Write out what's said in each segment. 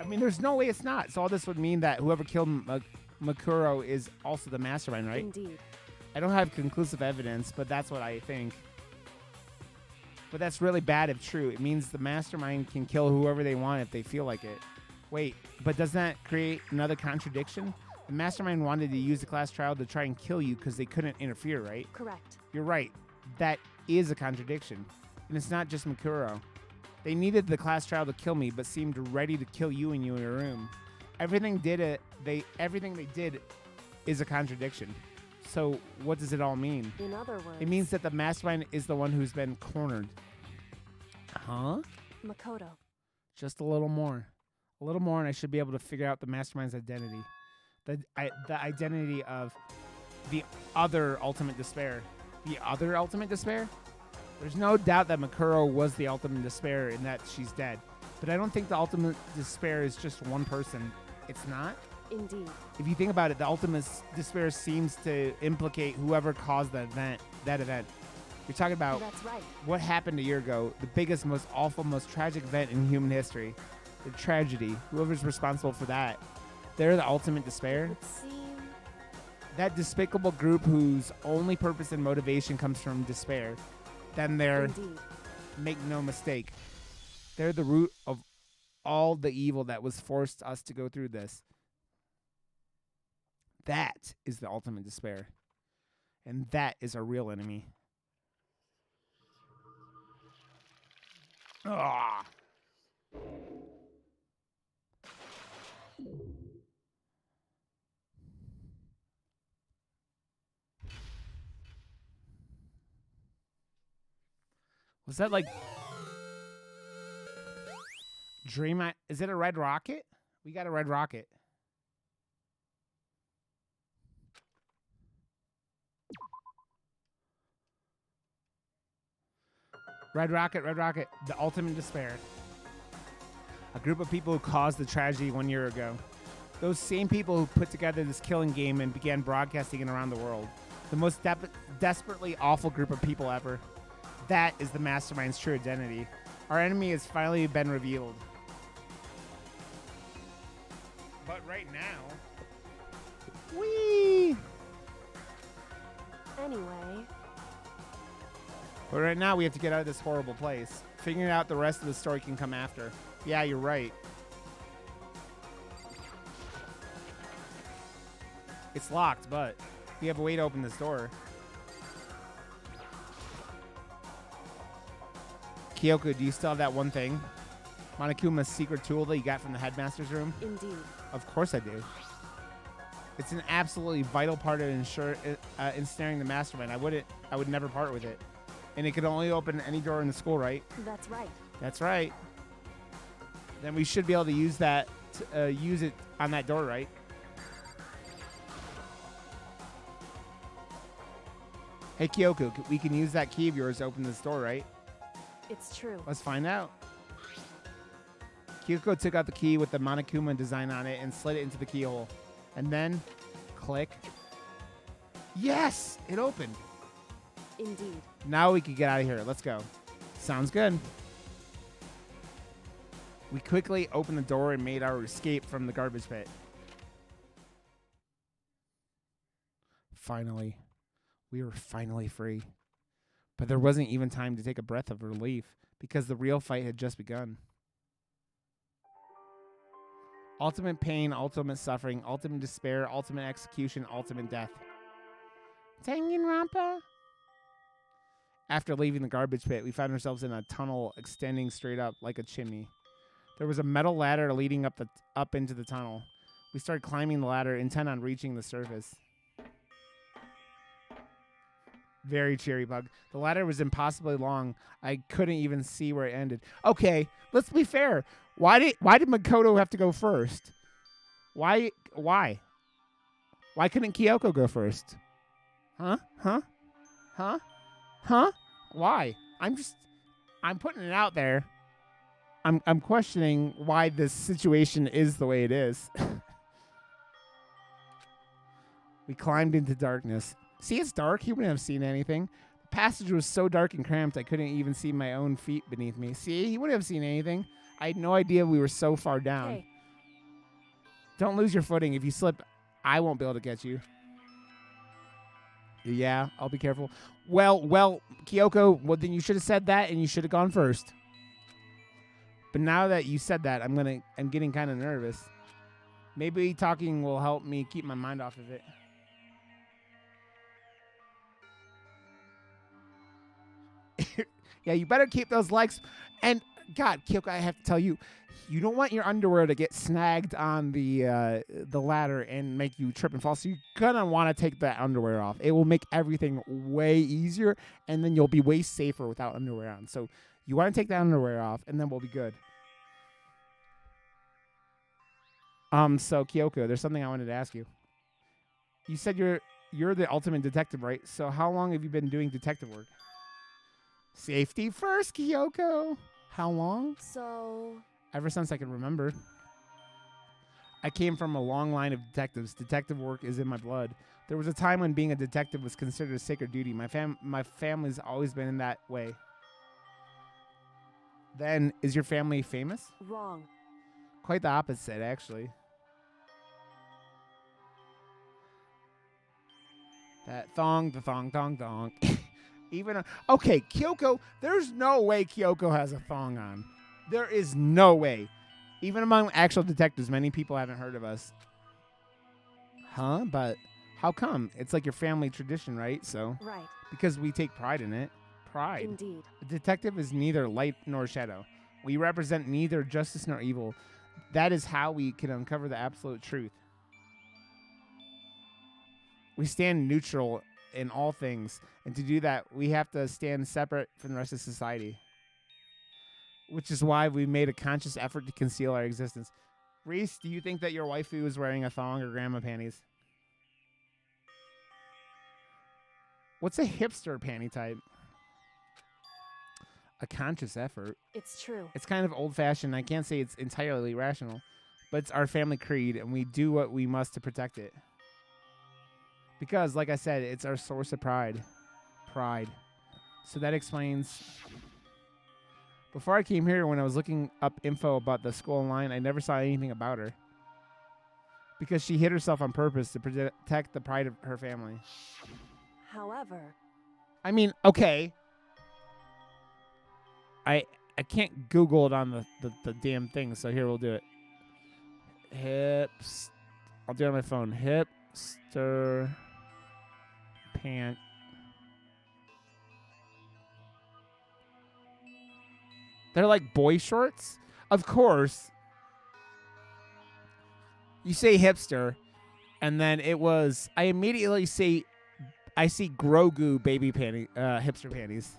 mean, there's no way it's not. So all this would mean that whoever killed Makuro is also the mastermind, right? Indeed. I don't have conclusive evidence, but that's what I think. But that's really bad if true. It means the mastermind can kill whoever they want if they feel like it. Wait, but doesn't that create another contradiction? The mastermind wanted to use the class trial to try and kill you because they couldn't interfere, right? Correct. You're right. That is a contradiction. And it's not just Makuro. They needed the class trial to kill me, but seemed ready to kill you in your room. Everything they did is a contradiction. So what does it all mean? In other words, It means that the mastermind is the one who's been cornered. Huh? Makoto. Just a little more. A little more, and I should be able to figure out the mastermind's identity. The identity of the other ultimate despair. The other ultimate despair? There's no doubt that Makuro was the ultimate despair and that she's dead. But I don't think the ultimate despair is just one person. It's not? Indeed. If you think about it, the ultimate despair seems to implicate whoever caused that event. You're talking about That's right. what happened a year ago, the biggest, most awful, most tragic event in human history. The tragedy. Whoever's responsible for that. They're the ultimate despair. It would seem That despicable group whose only purpose and motivation comes from despair. Then they're, indeed. make no mistake, they're the root of all the evil that was forced us to go through this. That is the ultimate despair. And that is our real enemy. Ah. Was that like Dream? Is it a red rocket? We got a red rocket. Red rocket, the ultimate despair. A group of people who caused the tragedy 1 year ago. Those same people who put together this killing game and began broadcasting it around the world. The most desperately awful group of people ever. That is the mastermind's true identity. Our enemy has finally been revealed. But right now... Whee! Anyway, But right now we have to get out of this horrible place. Figuring out the rest of the story can come after. Yeah, you're right. It's locked, but we have a way to open this door. Kyoko, do you still have that one thing? Monokuma's secret tool that you got from the headmaster's room? indeed. Of course I do. It's an absolutely vital part of ensnaring the mastermind. I would never part with it. And it could only open any door in the school, right? That's right. That's right. Then we should be able to use that, use it on that door, right? Hey, Kyoko, we can use that key of yours to open this door, right? It's true. Let's find out. Kyoko took out the key with the Monokuma design on it and slid it into the keyhole. And then, click. Yes! It opened. Indeed. Now we can get out of here. Let's go. Sounds good. We quickly opened the door and made our escape from the garbage pit. Finally. We were finally free. But there wasn't even time to take a breath of relief because the real fight had just begun. Ultimate pain, ultimate suffering, ultimate despair, ultimate execution, ultimate death. Danganronpa? After leaving the garbage pit, we found ourselves in a tunnel extending straight up like a chimney. There was a metal ladder leading up into the tunnel. We started climbing the ladder, intent on reaching the surface. Very cheery, Bug. The ladder was impossibly long. I couldn't even see where it ended. Okay, let's be fair. Why did Makoto have to go first? Why couldn't Kyoko go first? Huh? Why? I'm putting it out there. I'm questioning why this situation is the way it is. We climbed into darkness. See, it's dark. He wouldn't have seen anything. The passage was so dark and cramped, I couldn't even see my own feet beneath me. See, he wouldn't have seen anything. I had no idea we were so far down. Hey, Don't lose your footing. If you slip, I won't be able to catch you. Yeah, I'll be careful. Well, Kyoko, well, then you should have said that and you should have gone first. But now that you said that, I'm getting kind of nervous. Maybe talking will help me keep my mind off of it. Yeah, you better keep those legs. And God, Kyoko, I have to tell you, you don't want your underwear to get snagged on the ladder and make you trip and fall. So you're gonna want to take that underwear off. It will make everything way easier, and then you'll be way safer without underwear on. So you want to take that underwear off, and then we'll be good. So Kyoko, there's something I wanted to ask you. You said you're the ultimate detective, right? So how long have you been doing detective work? Safety first, Kyoko. How long? So... Ever since I can remember. I came from a long line of detectives. Detective work is in my blood. There was a time when being a detective was considered a sacred duty. My family's always been in that way. Then, is your family famous? Wrong. Quite the opposite, actually. That thong, the thong, thong, thong. Okay, Kyoko, there's no way Kyoko has a thong on. There is no way. Even among actual detectives, many people haven't heard of us. Huh? But how come? It's like your family tradition, right? So. Right. Because we take pride in it. Pride. Indeed. A detective is neither light nor shadow. We represent neither justice nor evil. That is how we can uncover the absolute truth. We stand neutral in all things. And to do that, we have to stand separate from the rest of society. Which is why we made a conscious effort to conceal our existence. Reese, do you think that your waifu is wearing a thong or grandma panties? What's a hipster panty type? A conscious effort. It's true. It's kind of old-fashioned. I can't say it's entirely rational. But it's our family creed, and we do what we must to protect it. Because, like I said, it's our source of pride. Pride. So that explains... Before I came here, when I was looking up info about the school online, I never saw anything about her. Because she hid herself on purpose to protect the pride of her family. However... I mean, okay. I can't Google it on the damn thing, so here, we'll do it. Hips... I'll do it on my phone. Hipster... Pant... They're like boy shorts? Of course. You say hipster, and then it was... I immediately see Grogu baby hipster panties.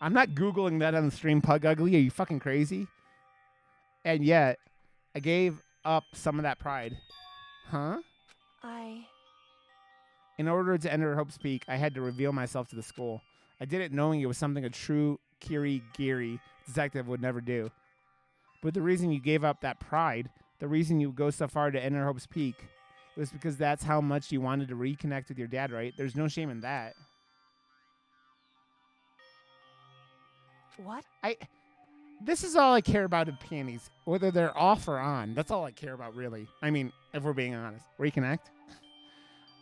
I'm not Googling that on the stream, Pug Ugly. Are you fucking crazy? And yet, I gave up some of that pride. Huh? In order to enter Hope's Peak, I had to reveal myself to the school. I did it knowing it was something a true Kirigiri detective would never do. But the reason you gave up that pride, the reason you go so far to enter Hope's Peak, it was because that's how much you wanted to reconnect with your dad, right? There's no shame in that. What? This is all I care about in panties, whether they're off or on. That's all I care about, really. I mean, if we're being honest. Reconnect?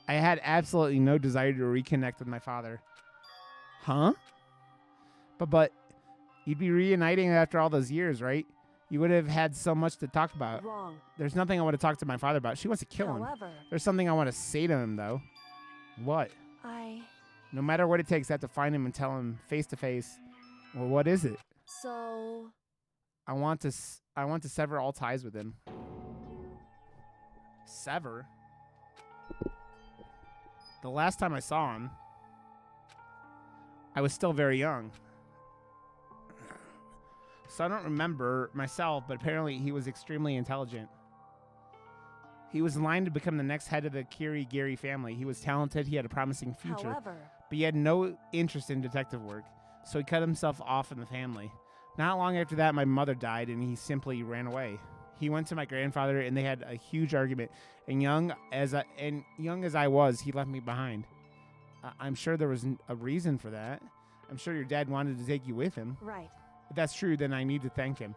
I had absolutely no desire to reconnect with my father. Huh? But you'd be reuniting after all those years, right? You would have had so much to talk about. Wrong. There's nothing I want to talk to my father about. She wants to kill him. There's something I want to say to him, though. What? No matter what it takes, I have to find him and tell him face to face. Well, what is it? So... I want to sever all ties with him. Sever? The last time I saw him, I was still very young. So I don't remember myself, but apparently he was extremely intelligent. He was in line to become the next head of the Kirigiri family. He was talented, he had a promising future. But he had no interest in detective work, so he cut himself off from the family. Not long after that, my mother died, and he simply ran away. He went to my grandfather, and they had a huge argument. And young as I was, he left me behind. I'm sure there was a reason for that. I'm sure your dad wanted to take you with him. Right. If that's true, then I need to thank him.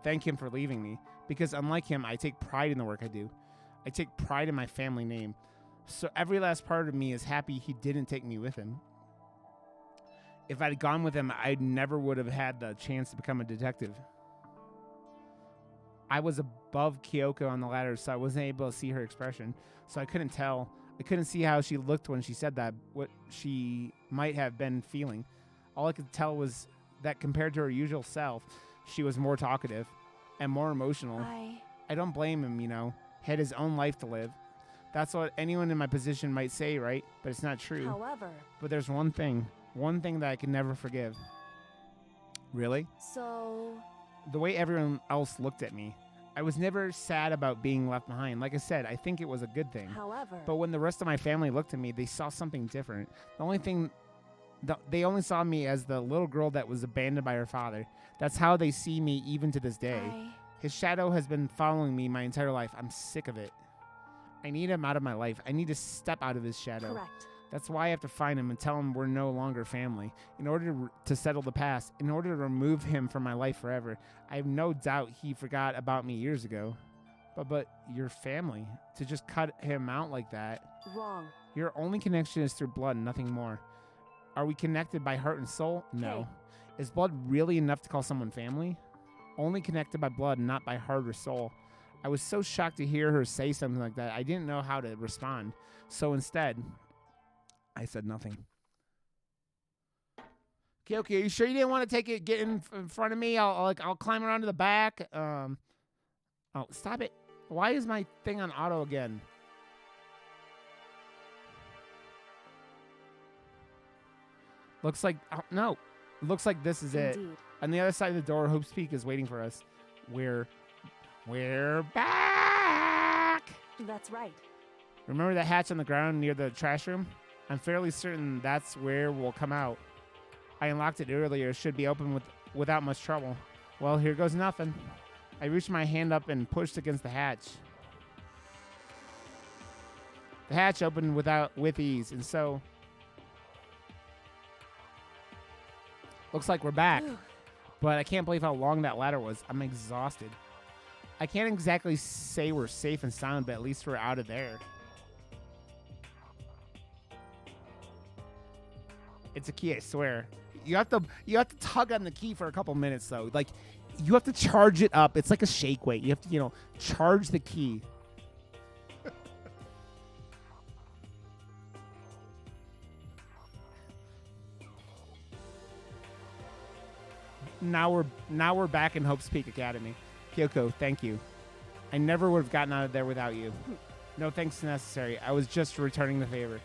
Thank him for leaving me. Because unlike him, I take pride in the work I do. I take pride in my family name. So every last part of me is happy he didn't take me with him. If I'd gone with him, I never would have had the chance to become a detective. I was above Kyoko on the ladder, so I wasn't able to see her expression. So I couldn't tell. I couldn't see how she looked when she said that, what she might have been feeling. All I could tell was that compared to her usual self, she was more talkative and more emotional. I don't blame him, you know. He had his own life to live. That's what anyone in my position might say, right? But it's not true. However. But there's one thing that I can never forgive. Really? So. The way everyone else looked at me. I was never sad about being left behind. Like I said, I think it was a good thing. However. But when the rest of my family looked at me, they saw something different. They only saw me as the little girl that was abandoned by her father. That's how they see me even to this day. His shadow has been following me my entire life. I'm sick of it. I need him out of my life. I need to step out of his shadow. Correct. That's why I have to find him and tell him we're no longer family. In order to settle the past, in order to remove him from my life forever. I have no doubt he forgot about me years ago. But your family, to just cut him out like that. Wrong. Your only connection is through blood, nothing more. Are we connected by heart and soul? No. Is blood really enough to call someone family? Only connected by blood, not by heart or soul. I was so shocked to hear her say something like that. I didn't know how to respond. So instead, I said nothing. Okay, are you sure you didn't want to get in front of me? I'll climb around to the back. Oh, stop it. Why is my thing on auto again? Looks like, no. Looks like this is it. On the other side of the door, Hope's Peak is waiting for us. We're back. That's right. Remember that hatch on the ground near the trash room? I'm fairly certain that's where we'll come out. I unlocked it earlier. It should be open without much trouble. Well, here goes nothing. I reached my hand up and pushed against the hatch. The hatch opened with ease, and so looks like we're back. But I can't believe how long that ladder was. I'm exhausted. I can't exactly say we're safe and sound, but at least we're out of there. It's a key, I swear. You have to tug on the key for a couple minutes though. Like you have to charge it up. It's like a shake weight. You have to, charge the key. Now we're back in Hope's Peak Academy. Kyoko, thank you. I never would have gotten out of there without you. No thanks necessary. I was just returning the favor.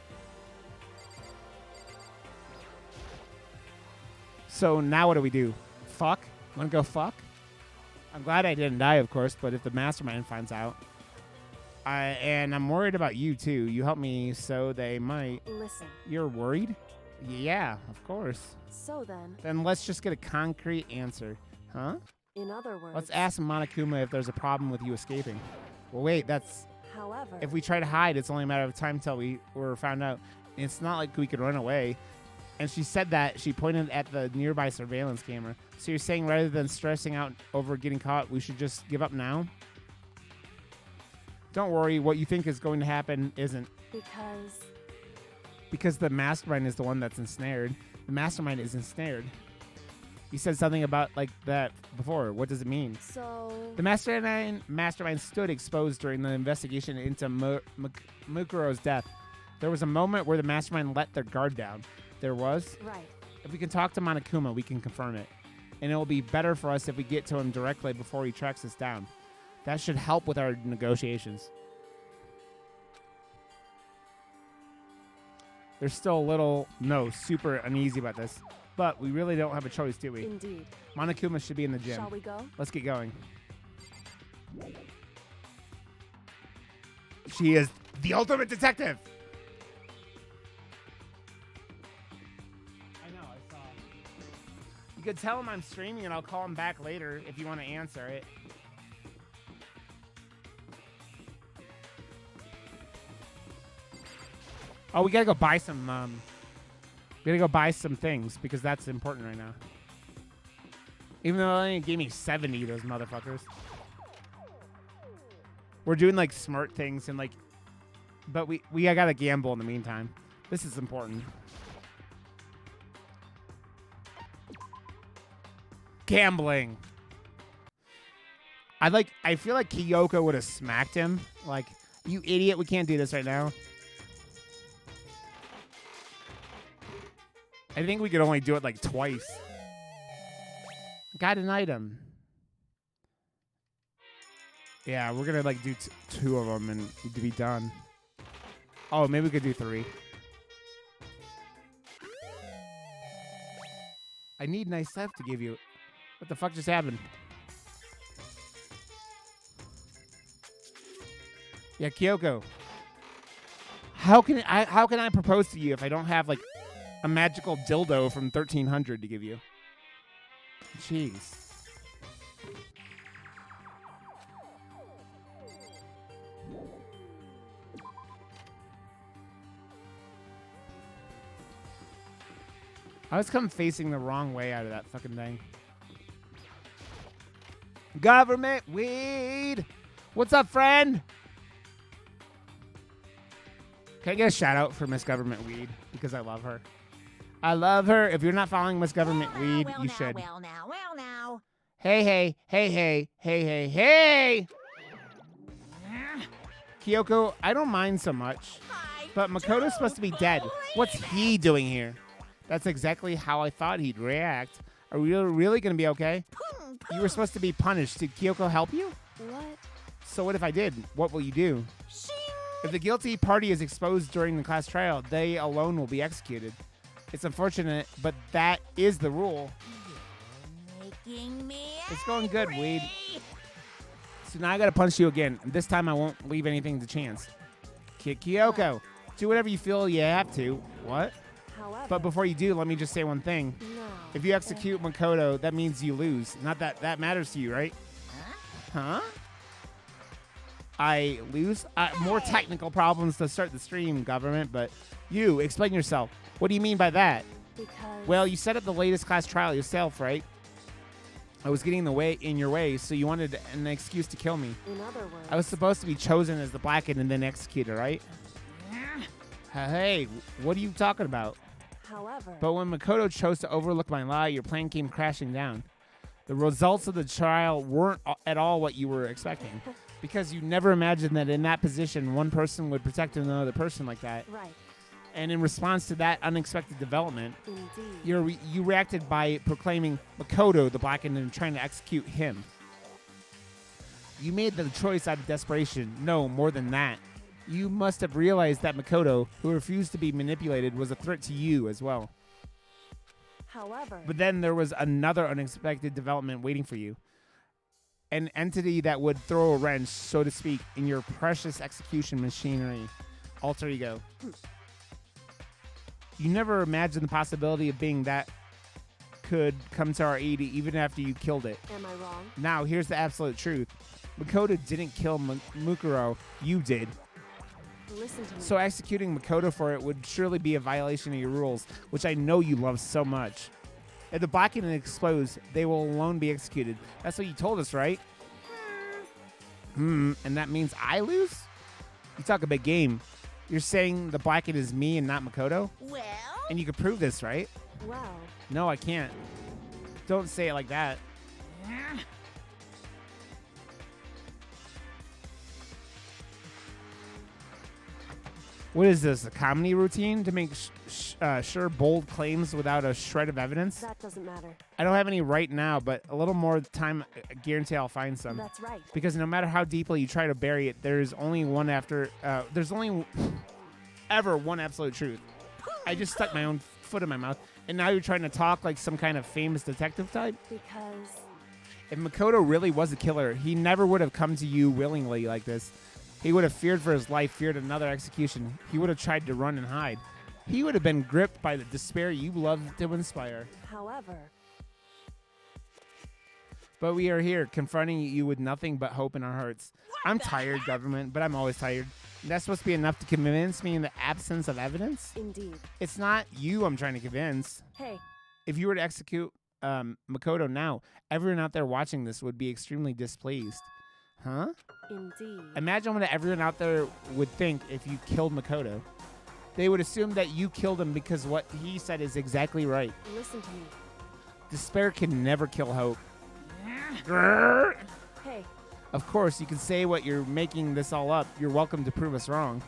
So now what do we do? Fuck? Wanna go fuck? I'm glad I didn't die, of course, but if the mastermind finds out. And I'm worried about you, too. You helped me, so they might. Listen. You're worried? Yeah, of course. So then. Then let's just get a concrete answer. Huh? In other words. Let's ask Monokuma if there's a problem with you escaping. Well, wait, that's... However. If we try to hide, it's only a matter of time till we were found out. It's not like we could run away. And she said that. She pointed at the nearby surveillance camera. So you're saying rather than stressing out over getting caught, we should just give up now? Don't worry. What you think is going to happen isn't. Because the mastermind is the one that's ensnared. The mastermind is ensnared. You said something about like that before. What does it mean? So... The mastermind stood exposed during the investigation into Mukuro's death. There was a moment where the mastermind let their guard down. There was? Right. If we can talk to Monokuma, we can confirm it. And it will be better for us if we get to him directly before he tracks us down. That should help with our negotiations. They're still super uneasy about this. But we really don't have a choice, do we? Indeed. Monokuma should be in the gym. Shall we go? Let's get going. She is the ultimate detective! I know, I saw. You could tell him I'm streaming and I'll call him back later if you want to answer it. Oh, we gotta go buy some, we gotta go buy some things because that's important right now. Even though they only gave me 70, those motherfuckers. We're doing like smart things and like, but we gotta gamble in the meantime. This is important. Gambling. I feel like Kyoko would have smacked him. Like, you idiot, we can't do this right now. I think we could only do it like twice. Got an item. Yeah, we're gonna like do two of them and to be done. Oh, maybe we could do 3. I need nice stuff to give you. What the fuck just happened? Yeah, Kyoko. How can I propose to you if I don't have like a magical dildo from 1300 to give you? Jeez. I was come facing the wrong way out of that fucking thing. Government weed. What's up, friend? Can I get a shout out for Miss Government Weed? Because I love her. I love her. If you're not following Miss Government Weed, you should. Well now. Hey. Kyoko, I don't mind so much. But Makoto's supposed to be dead. What's he doing here? That's exactly how I thought he'd react. Are we really going to be okay? You were supposed to be punished. Did Kyoko help you? What? So what if I did? What will you do? If the guilty party is exposed during the class trial, they alone will be executed. It's unfortunate, but that is the rule. Making me It's going good, Weed. So now I gotta punch you again. This time I won't leave anything to chance. Kyoko, do whatever you feel you have to. What? However, But before you do, let me just say one thing. no. If you execute Makoto, that means you lose. Not that matters to you, right? Huh? I lose? More technical problems to start the stream, government, but you, explain yourself. What do you mean by that? Because Well, you set up the latest class trial yourself, right? I was getting in your way, so you wanted an excuse to kill me. in other words, I was supposed to be chosen as the blackened and then executed, right? Hey, what are you talking about? however, But when Makoto chose to overlook my lie, your plan came crashing down. The results of the trial weren't at all what you were expecting. Because you never imagined that in that position, one person would protect another person like that. right, And in response to that unexpected development, indeed. you reacted by proclaiming Makoto the blackened and trying to execute him. You made the choice out of desperation. No, more than that. You must have realized that Makoto, who refused to be manipulated, was a threat to you as well. However, But then there was another unexpected development waiting for you. An entity that would throw a wrench, so to speak, in your precious execution machinery. Alter ego. You never imagined the possibility of being that could come to our aid even after you killed it. am I wrong? Now, here's the absolute truth. Makoto didn't kill Mukuro. You did. Listen to me. So executing Makoto for it would surely be a violation of your rules, which I know you love so much. If the blackened explodes, they will alone be executed. That's what you told us, right? And that means I lose? You talk a big game. You're saying the blackened is me and not Makoto? Well, And you can prove this, right? well, No, I can't. Don't say it like that. What is this, a comedy routine to make sure bold claims without a shred of evidence? that doesn't matter. I don't have any right now, but a little more time, I guarantee I'll find some. That's right. Because no matter how deeply you try to bury it, there's only ever one absolute truth. I just stuck my own foot in my mouth, and now you're trying to talk like some kind of famous detective type? Because If Makoto really was a killer, he never would have come to you willingly like this. He would have feared for his life, feared another execution. He would have tried to run and hide. He would have been gripped by the despair you love to inspire. however, But we are here, confronting you with nothing but hope in our hearts. I'm tired, government, but I'm always tired. That's supposed to be enough to convince me in the absence of evidence? indeed. It's not you I'm trying to convince. Hey, If you were to execute Makoto now, everyone out there watching this would be extremely displeased. Huh? Indeed. Imagine what everyone out there would think if you killed Makoto. They would assume that you killed him because what he said is exactly right. Listen to me. Despair can never kill hope. Hey, Of course, you can say what you're making this all up. You're welcome to prove us wrong.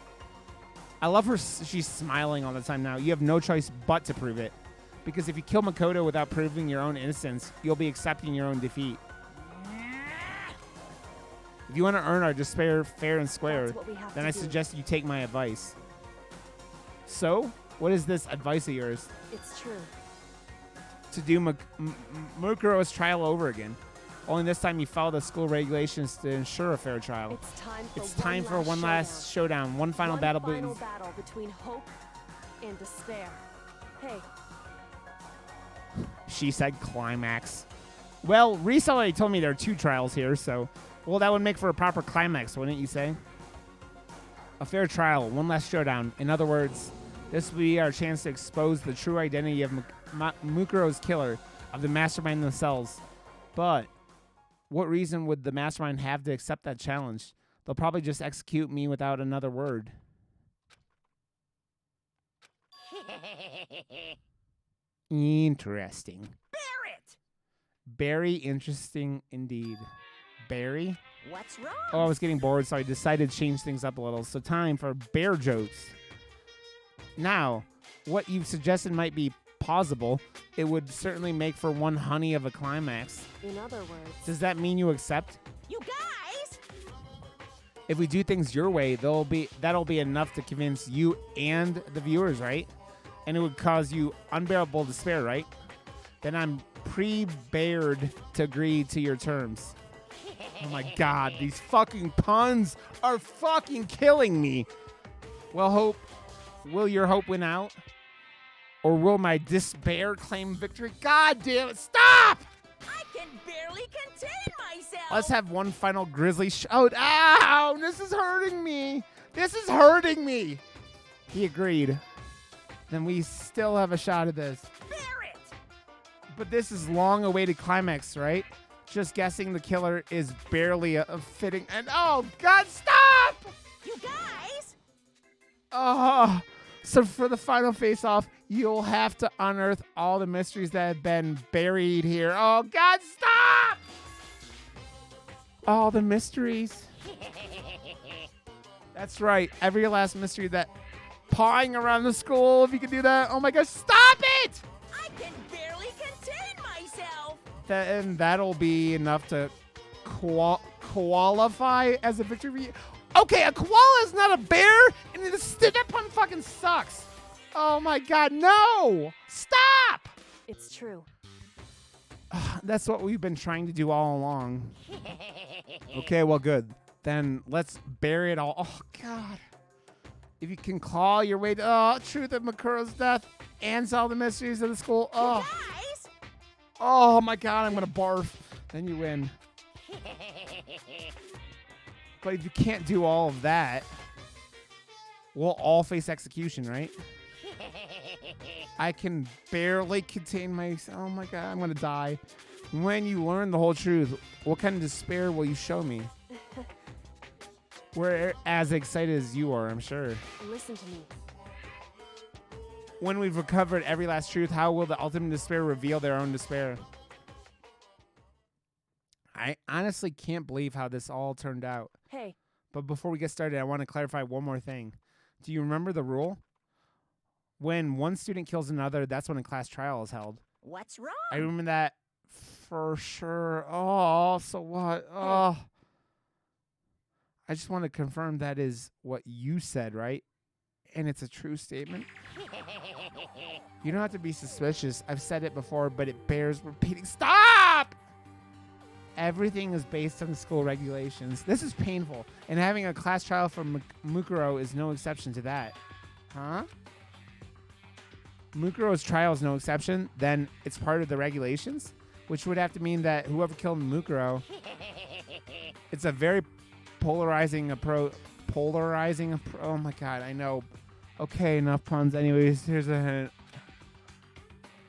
I love her. She's smiling all the time now. You have no choice but to prove it. Because if you kill Makoto without proving your own innocence, you'll be accepting your own defeat. If you want to earn our despair fair and square, that's what we have then to I do. suggest you take my advice. So, what is this advice of yours? It's true. To do Mukuro's trial over again. Only this time you follow the school regulations to ensure a fair trial. It's time for one last showdown. One final battle. Final battle between hope and despair. Hey, She said climax. Well, Reese already told me there are 2 trials here, so... Well, that would make for a proper climax, wouldn't you say? A fair trial, one last showdown. In other words, this will be our chance to expose the true identity of Mukuro's killer, of the mastermind themselves. But what reason would the mastermind have to accept that challenge? They'll probably just execute me without another word. Interesting. Barrett! Very interesting indeed. Barry? What's wrong? Oh, I was getting bored, so I decided to change things up a little. So time for bear jokes. Now, what you've suggested might be plausible. It would certainly make for one honey of a climax. in other words, Does that mean you accept? You guys! If we do things your way, that'll be enough to convince you and the viewers, right? And it would cause you unbearable despair, right? Then I'm pre-bared to agree to your terms. Oh my god, these fucking puns are fucking killing me. Well, Hope, will your hope win out? Or will my despair claim victory? God damn it, stop! I can barely contain myself! Let's have one final grisly shout. Ow, this is hurting me. This is hurting me. He agreed. Then we still have a shot at this. Barrett! But this is long-awaited climax, right? Just guessing the killer is barely a fitting. And oh God, stop! You guys! Oh, so for the final face-off, you'll have to unearth all the mysteries that have been buried here. Oh God, stop! All the mysteries. That's right. Every last mystery that pawing around the school. If you could do that. Oh my gosh, stop it! I can barely contain myself! And that'll be enough to qualify as a victory for you. Okay, a koala is not a bear, and that pun fucking sucks. Oh my God, no! Stop! it's true. That's what we've been trying to do all along. Okay, well, good. Then let's bury it all. Oh God. If you can claw your way to truth of Makuro's death and solve the mysteries of the school. Oh. Guys! Oh my God, I'm gonna barf. Then you win. But if you can't do all of that, we'll all face execution, right? I can barely contain myself. Oh my God, I'm gonna die. When you learn the whole truth, what kind of despair will you show me? We're as excited as you are, I'm sure. Listen to me. When we've recovered every last truth, how will the ultimate despair reveal their own despair? I honestly can't believe how this all turned out. Hey, But before we get started, I want to clarify one more thing. Do you remember the rule? When one student kills another, that's when a class trial is held. What's wrong? I remember that for sure. Oh, so what? Oh. I just want to confirm that is what you said, right? And it's a true statement. You don't have to be suspicious. I've said it before, but it bears repeating. Stop! Everything is based on school regulations. This is painful. And having a class trial for Mukuro is no exception to that. Huh? Mukuro's trial is no exception. Then it's part of the regulations, which would have to mean that whoever killed Mukuro, it's a very polarizing approach. Oh my God, I know. Okay, enough puns. Anyways, here's a hint.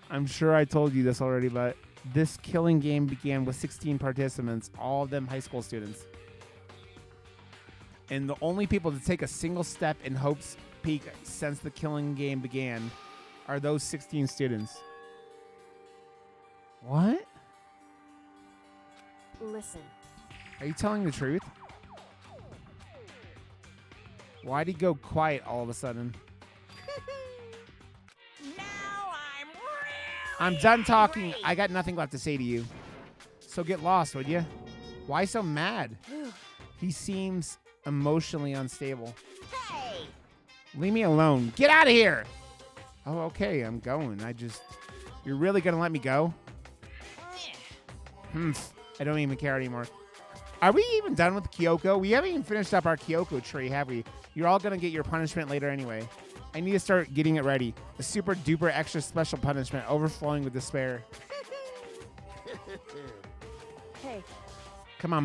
I'm sure I told you this already, but this killing game began with 16 participants, all of them high school students. And the only people to take a single step in Hope's Peak since the killing game began are those 16 students. What? Listen. Are you telling the truth? Why'd he go quiet all of a sudden? Now I'm really I'm done talking. angry. I got nothing left to say to you. So get lost, would you? Why so mad? He seems emotionally unstable. Hey! Leave me alone. Get out of here. Oh, okay. I'm going. You're really going to let me go? I don't even care anymore. Are we even done with Kyoko? We haven't even finished up our Kyoko tree, have we? You're all going to get your punishment later anyway. I need to start getting it ready. A super duper extra special punishment overflowing with despair. Hey. Come on.